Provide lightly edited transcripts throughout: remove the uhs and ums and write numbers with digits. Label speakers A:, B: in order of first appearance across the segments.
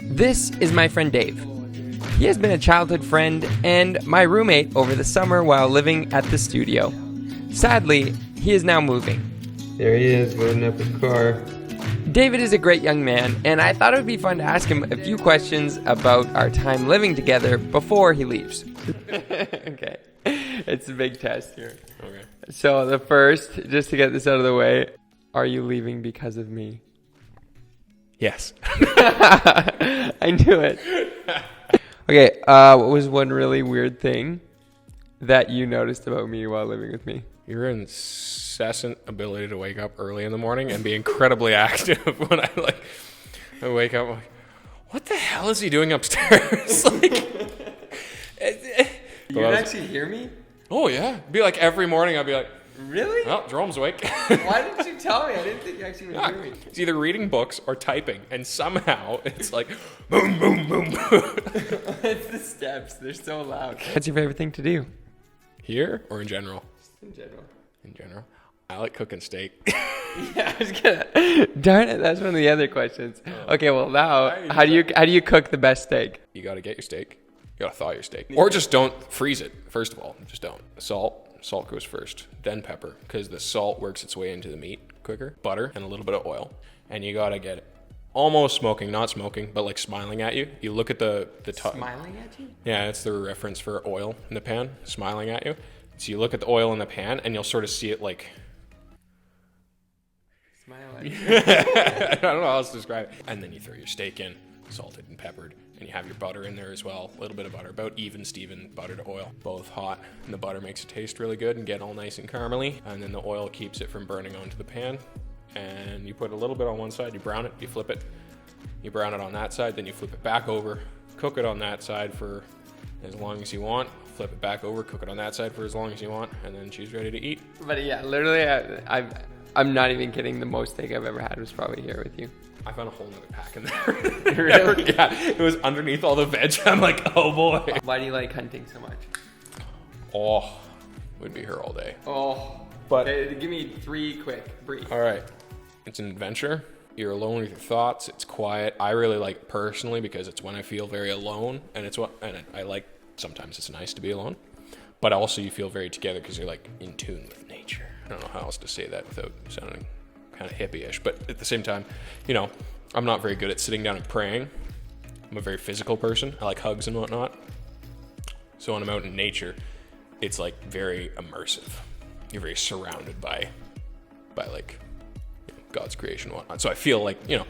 A: This is my friend Dave. He has been a childhood friend and my roommate over the summer while living at the studio. Sadly, he is now moving.
B: There he is, loading up his car.
A: David is a great young man, and I thought it would be fun to ask him a few questions about our time living together before he leaves. Okay, it's a big test here.
C: Okay.
A: So the first, just to get this out of the way, are you leaving because of me?
C: Yes.
A: I knew it. Okay, what was one really weird thing that you noticed about me while living with me?
C: Your incessant ability to wake up early in the morning and be incredibly active when I wake up, I'm like, what the hell is he doing upstairs?
A: You can actually hear me?
C: Oh yeah. Be like every morning I'd be like,
A: Really?
C: well, Jerome's awake.
A: Why didn't you tell me? I didn't think you actually would hear me.
C: He's either reading books or typing, and somehow it's like boom, boom, boom, boom.
A: It's the steps. They're so loud. What's your favorite thing to do?
C: Here or in general?
A: In general.
C: In general. I like cooking steak.
A: Yeah, I was gonna. Darn it, that's one of the other questions. Okay, well now, how do you cook the best steak?
C: You got to get your steak. You got to thaw your steak. Or just don't freeze it, first of all. Just don't. Salt goes first, then pepper, because the salt works its way into the meat quicker. Butter and a little bit of oil. And you got to get it almost smoking, not smoking, but like smiling at you. You look at the top.
A: Smiling at you?
C: Yeah, it's the reference for oil in the pan, smiling at you. So you look at the oil in the pan and you'll sort of see it like...
A: Smile at you.
C: I don't know how else to describe it. And then you throw your steak in, salted and peppered. And you have your butter in there as well. A little bit of butter, about even Steven butter to oil. Both hot. And the butter makes it taste really good and get all nice and caramely. And then the oil keeps it from burning onto the pan. And you put a little bit on one side, you brown it, you flip it. You brown it on that side, then you flip it back over. Cook it on that side for as long as you want. Flip it back over, cook it on that side for as long as you want. And then she's ready to eat.
A: But yeah, literally, I'm not even kidding. The most steak I've ever had was probably here with you.
C: I found a whole nother pack in there. Really? Yeah, it was underneath all the veg. I'm like, oh boy.
A: Why do you like hunting so much?
C: Oh, we'd be here all day.
A: Oh,
C: But
A: okay, give me 3 quick, brief.
C: all right, it's an adventure. You're alone with your thoughts. It's quiet. I really like it personally because it's when I feel very alone, and I like. Sometimes it's nice to be alone, but also you feel very together because you're like in tune with nature. I don't know how else to say that without sounding kind of hippie-ish, but at the same time, you know, I'm not very good at sitting down and praying. I'm a very physical person. I like hugs and whatnot. So when I'm out in nature, it's like very immersive. You're very surrounded by like God's creation and whatnot. So I feel like, you know,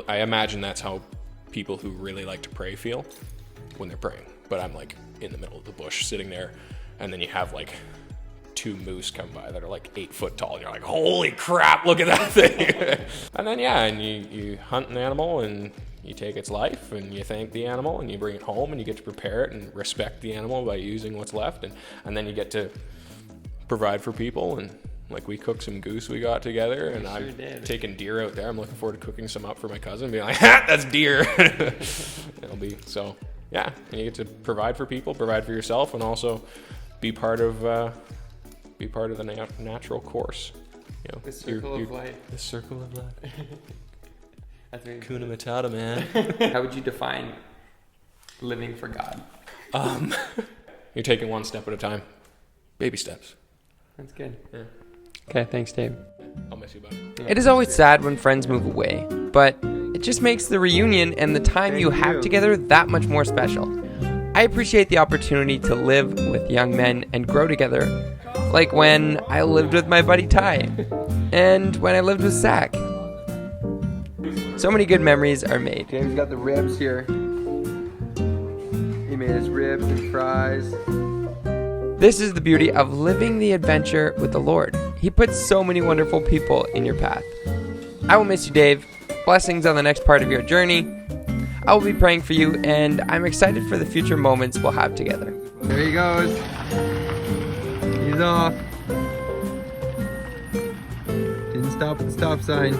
C: I imagine that's how people who really like to pray feel when they're praying. But I'm like in the middle of the bush sitting there, and then you have like 2 moose come by that are like 8 foot tall, and you're like, holy crap, look at that thing. And then and you hunt an animal and you take its life and you thank the animal and you bring it home and you get to prepare it and respect the animal by using what's left, and then you get to provide for people. And like we cooked some goose we got together, and I'm taking deer out there. I'm looking forward to cooking some up for my cousin and being like, ha, that's deer. It'll be so. Yeah, and you get to provide for people, provide for yourself, and also be part of the natural course. You know,
A: The circle of life.
C: The circle of life.
A: That's really
C: Kuna Matata, man.
A: How would you define living for God?
C: You're taking one step at a time. Baby steps.
A: That's good.
C: Yeah.
A: Okay, thanks, Dave.
C: I'll miss you, buddy.
A: It is always sad when friends move away, but it just makes the reunion and the time you have together that much more special. I appreciate the opportunity to live with young men and grow together, like when I lived with my buddy Ty, and when I lived with Zach. So many good memories are made. James got the ribs here. He made his ribs and fries. This is the beauty of living the adventure with the Lord. He puts so many wonderful people in your path. I will miss you, Dave. Blessings on the next part of your journey. I will be praying for you, and I'm excited for the future moments we'll have together. There he goes. He's off. Didn't stop at the stop sign.